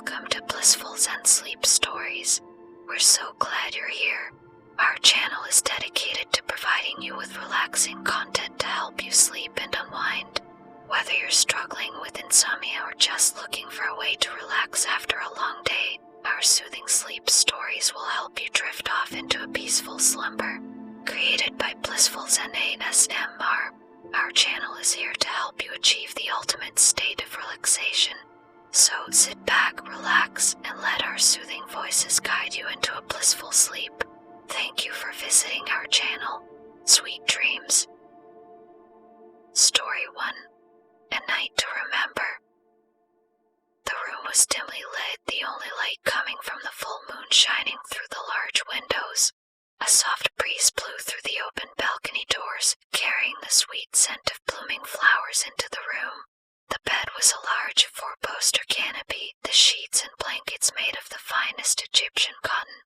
Welcome to Blissful Zen Sleep Stories. We're so glad you're here. Our channel is dedicated to providing you with relaxing content to help you sleep and unwind. Whether you're struggling with insomnia or just looking for a way to relax after a long day, our soothing sleep stories will help you drift off into a peaceful slumber. Created by Blissful Zen ASMR, our channel is here to help you achieve the ultimate state of relaxation. So sit back, relax, and let our soothing voices guide you into a blissful sleep. Thank you for visiting our channel. Sweet dreams. Story 1. A Night to Remember. The room was dimly lit, the only light coming from the full moon shining through the large windows. A soft breeze blew through the open balcony doors, carrying the sweet scent of blooming flowers into the room. The bed was a large four-poster canopy, the sheets and blankets made of the finest Egyptian cotton.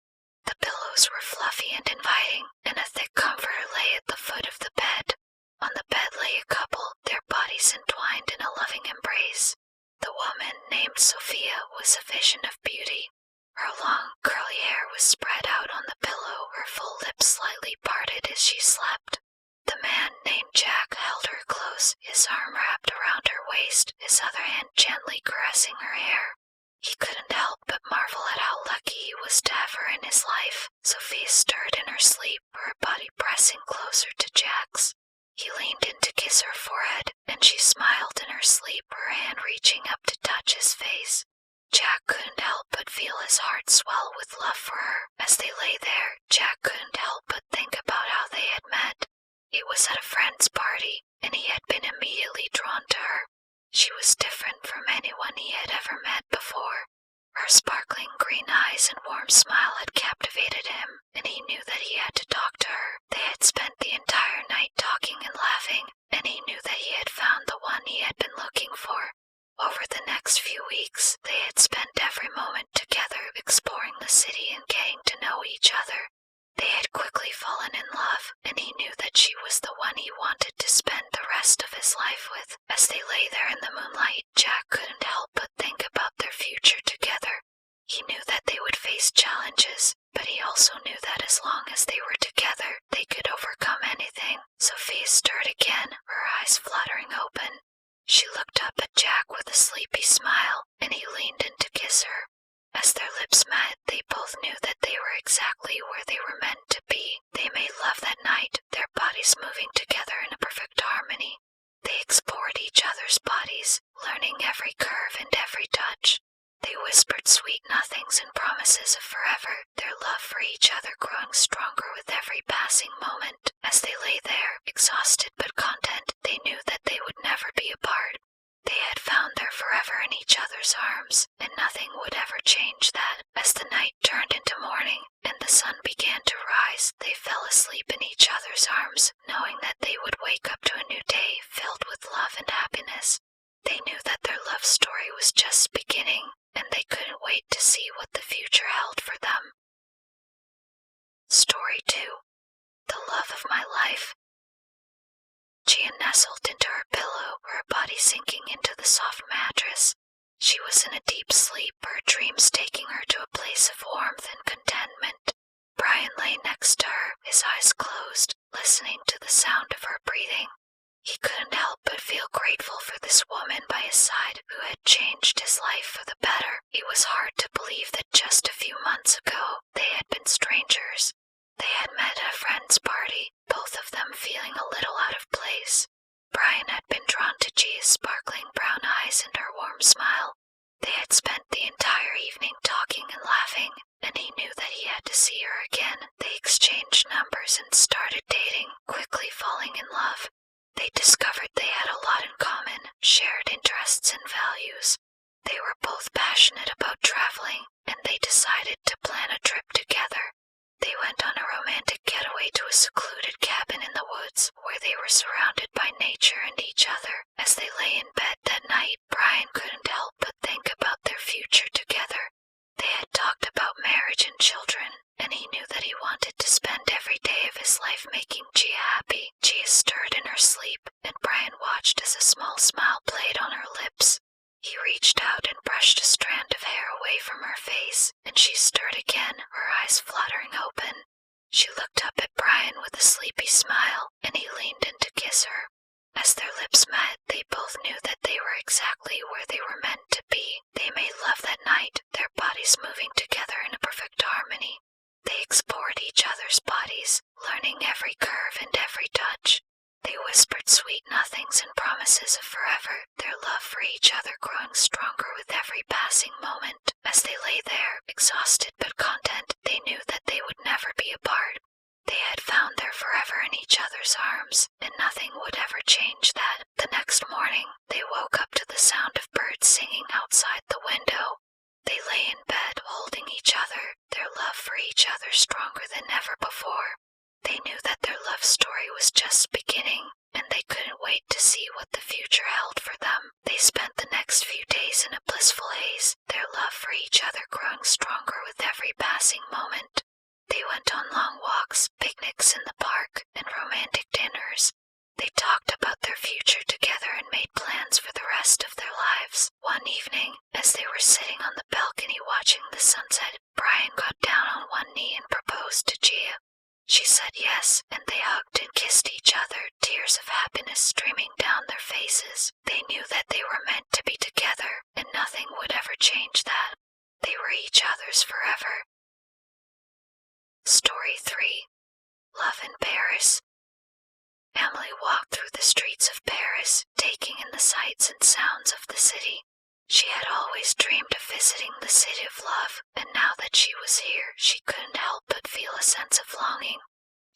The pillows were fluffy and inviting, and a thick comforter lay at the foot of the bed. On the bed lay a couple, their bodies entwined in a loving embrace. The woman, named Sophia, was a vision of beauty. Her long, curly hair was spread out on the pillow, her full lips slightly parted as she slept. The man, named Jack, held her close, his arm wrapped around her waist, his other hand gently caressing her hair. He couldn't help but marvel at how lucky he was to have her in his life. Sophia stirred in her sleep, her body pressing closer to Jack's. He leaned in to kiss her forehead, and she smiled in her sleep, her hand reaching up to touch his face. Jack couldn't help but feel his heart swell with love for her. As they lay there, Jack couldn't help but think about how they had met. It was at a friend's party, and he had been immediately drawn to her. She was different from anyone he had ever met before. Her sparkling green eyes and warm smile had captivated him, and he knew that he had to talk to her. They had spent the entire night talking and laughing, and he knew that he had found the one he had been looking for. Over the next few weeks, they had spent every moment together exploring the city and getting to know each other. They had quickly fallen in love, and he knew that she was the one he wanted to spend the rest of his life with. As they lay there in the moonlight, Jack couldn't help but think about their future together. He knew that they would face challenges, but he also knew that as long as they were together, they could overcome anything. Sophia stirred again, her eyes fluttering open. She looked up at Jack with a sleepy smile, and he leaned in to kiss her. As their lips met, they both knew that they were exactly where they were meant to be. They made love that night, their bodies moving together in a perfect harmony. They explored each other's bodies, learning every curve and every touch. They whispered sweet nothings and promises of forever, their love for each other growing stronger with every passing moment. As they lay there, exhausted but content, they knew that they would never be apart. They had found their forever in each other's arms, and nothing would ever change that. As the night turned into morning, and the sun began to rise, they fell asleep in each other's arms, knowing that they would wake up to a new day filled with love and happiness. They knew that their love story was just beginning, and they couldn't wait to see what the future held for them. Story 2. The Love of My Life. Gia nestled into her pillow, her body sinking into the soft mattress. She was in a deep sleep, her dreams taking her to a place of warmth and contentment. Brian lay next to her, his eyes closed, listening to the sound of her breathing. He couldn't help but feel grateful for this woman by his side who had changed his life for the better. It was hard to believe that just a few months ago they had been strangers. They had met at a friend's party, both of them feeling a little out of place. Brian had been drawn to Gia's sparkling brown eyes and her warm smile. They had spent the entire evening talking and laughing, and he knew that he had to see her again. They exchanged numbers and started dating, quickly falling in love. They discovered they had a lot in common, shared interests and values. They were both passionate about traveling, and they decided to plan a trip together. They went on a romantic getaway to a secluded cabin in the woods, where they were surrounded by nature and each other. As they lay in bed that night, Brian couldn't help but think about their future together. They had talked about marriage and children, and he knew that he wanted to spend every day of his life making Gia happy. Gia stirred in her sleep, and Brian watched as a small smile played on her lips. He reached out and brushed a strand of hair away whispered sweet nothings and promises of forever, their love for each other growing stronger with every passing moment. As they lay there, exhausted but content, they knew that they would never be apart. They had found their forever in each other's arms, and nothing would ever change that. The next morning, they woke up to the sound of birds singing outside the window. They lay in bed holding each other, their love for each other stronger than ever before. They knew that their love story was just beginning, and they couldn't wait to see what the future held for them. They spent the next few days in a blissful haze, their love for each other growing stronger with every passing moment. They went on long walks, picnics in the park, and romantic dinners. They talked about their future together and made plans for the rest of their lives. One evening, as they were sitting on the balcony watching the sunset, Brian got down on one knee and proposed to Gia. She said yes, and they hugged and kissed each other, tears of happiness streaming down their faces. They knew that they were meant to be together, and nothing would ever change that. They were each other's forever. Story 3. Love in Paris. Emily walked through the streets of Paris, taking in the sights and sounds of the city. She had always dreamed of visiting the city of love, and now that she was here, she couldn't help but feel a sense of longing.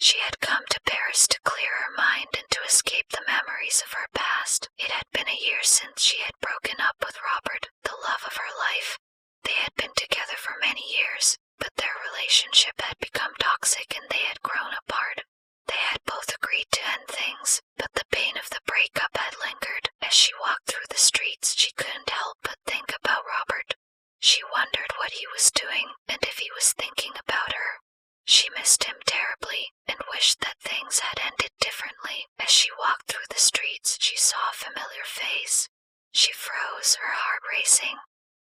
She had come to Paris to clear her mind and to escape the memories of her past. It had been a year since she had broken up with Robert, the love of her life. They had been together for many years, but their relationship had become toxic and they had grown apart. They had both agreed to end things, but the pain of the breakup had lingered. As she walked through the streets, she couldn't help but think about Robert. She wondered what he was doing and if he was thinking about her. She missed him terribly and wished that things had ended differently. As she walked through the streets, she saw a familiar face. She froze, her heart racing.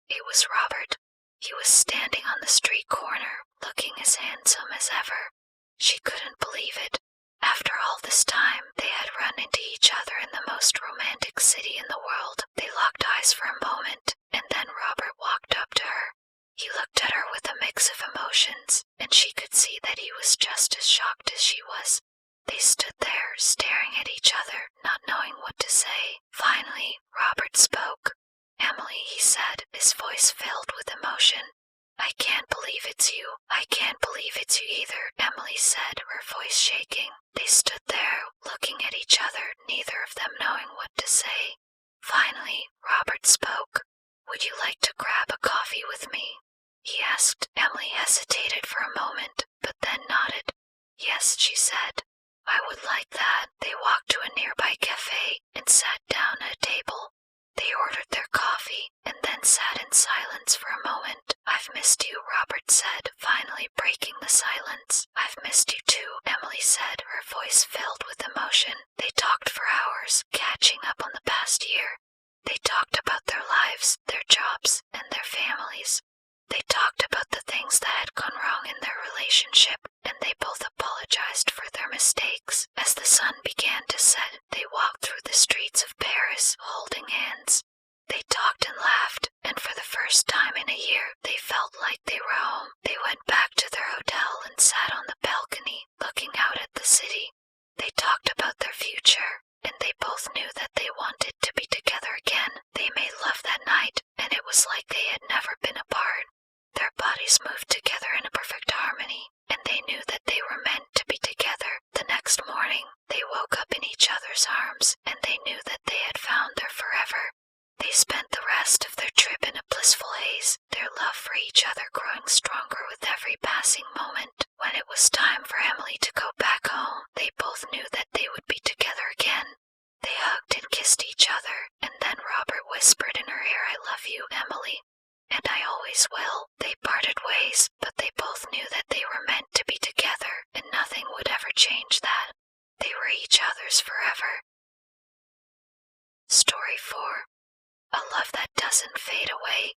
It was Robert. He was standing on the street corner, looking as handsome as ever. She couldn't believe it. After all this time, they had run into each other in the most romantic city in the world. They locked eyes for a moment, and then Robert walked up to her. He looked at her with a mix of emotions, and she could see that he was just as shocked as she was. They stood there, staring at each other, not knowing what to say. Finally, Robert spoke. "Emily," he said, his voice filled with emotion. "I can't believe it's you. I can't believe it's you either," Emily said, her voice shaking. They stood there, looking at each other, neither of them knowing what to say. Finally, Robert spoke. "Would you like to grab a coffee with me?" he asked. Emily hesitated for a moment, but then nodded. "Yes," she said. "I would like that." They walked to a nearby cafe and sat down at a table. They ordered their coffee and then sat in silence for a moment. "I've missed you," Robert said, finally breaking the silence. "I've missed you too," Emily said, her voice filled with emotion. They talked for hours, catching up on the past year. They talked about their lives, their jobs, and their families. They talked about the things that had gone wrong in their relationship, and they both apologized for their mistakes. As the sun began to set, they walked through the streets of Paris, holding hands. They talked and laughed, and for the first time in a year, they felt like they were home. They went back to their hotel and sat on the balcony, looking out at the city. They talked about their future, and they both knew that they wanted to be together again. They made love that night, and it was like they had never been apart. Their bodies moved together in a perfect harmony, and they knew that they were meant to be together. The next morning, they woke up in each other's arms, and they knew that they had found their forever. They spent the rest of their trip in a blissful haze, their love for each other growing stronger with every passing moment. When it was time for Emily to go back home, they both knew that they would be together again. They hugged and kissed each other, and then Robert whispered in her ear, "I love you, Emily. And I always will." They parted ways, but they both knew that they were meant to be together, and nothing would ever change that. They were each other's forever. Story 4. A love that doesn't fade away.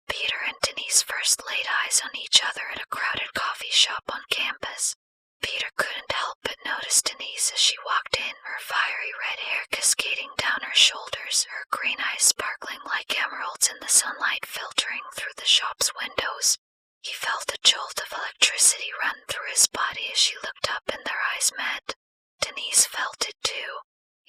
Peter and Denise first laid eyes on each other at a crowded coffee shop on campus. Peter couldn't help but notice Denise as she walked in, her fiery red hair cascading down her shoulders, her green eyes sparkling like emeralds in the sunlight filtering through the shop's windows. He felt a jolt of electricity run through his body as she looked up and their eyes met. Denise felt it too,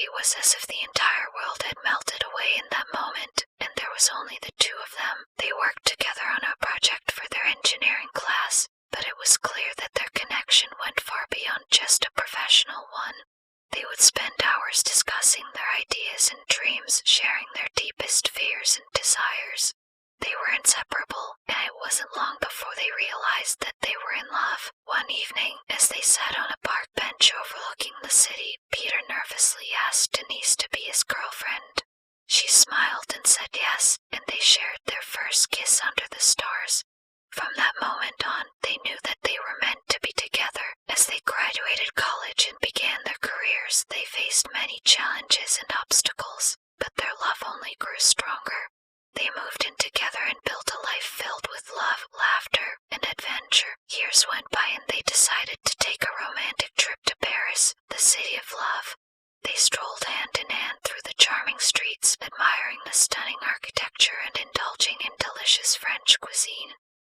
It was as if the entire world had melted away in that moment, and there was only the two of them. They worked together on a project for their engineering class, but it was clear that their connection went far beyond just a professional one. They would spend hours discussing their ideas and dreams, sharing their deepest fears and desires. They were inseparable, and it wasn't long before they realized that they were in love. One evening, as they sat on a park bench overlooking the city, Peter nervously asked Denise to be his girlfriend. She smiled and said yes, and they shared their first kiss under the stars. From that moment on, they knew that they were meant to be together. As they graduated college and began their careers, they faced many challenges and obstacles, but their love only grew stronger. They moved in together and built a life filled with love, laughter, and adventure. Years went by and they decided to take a romantic trip to Paris, the city of love. They strolled hand in hand through the charming streets, admiring the stunning architecture and indulging in delicious French cuisine.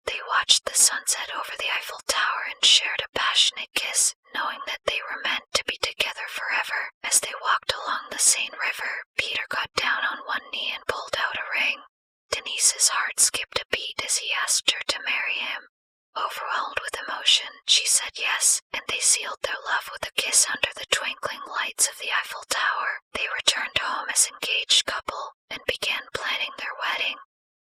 They watched the sunset over the Eiffel Tower and shared a passionate kiss, knowing that they were meant to be together forever. As they walked along the Seine River, Peter got down on one knee and pulled out a ring. Denise's heart skipped a beat as he asked her to marry him. Overwhelmed with emotion, she said yes, and they sealed their love with a kiss under the twinkling lights of the Eiffel Tower. They returned home as engaged couple and began planning their wedding.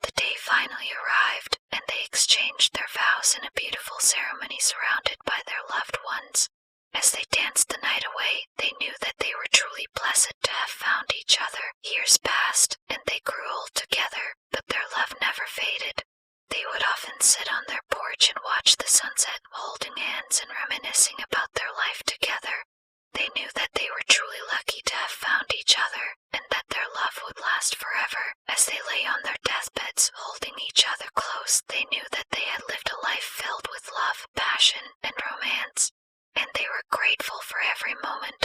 The day finally arrived, and they exchanged their vows in a beautiful ceremony surrounded by their loved ones. As they danced the night away, they knew that they were truly blessed to have found each other. Years passed, and they grew old together, but their love never faded. They would often sit on their porch and watch the sunset, holding hands and reminiscing about their life together. They knew that they were truly lucky to have found each other, and that their love would last forever. As they lay on their deathbeds, holding each other close, they knew that they had lived a life filled with love, passion, and romance. And they were grateful for every moment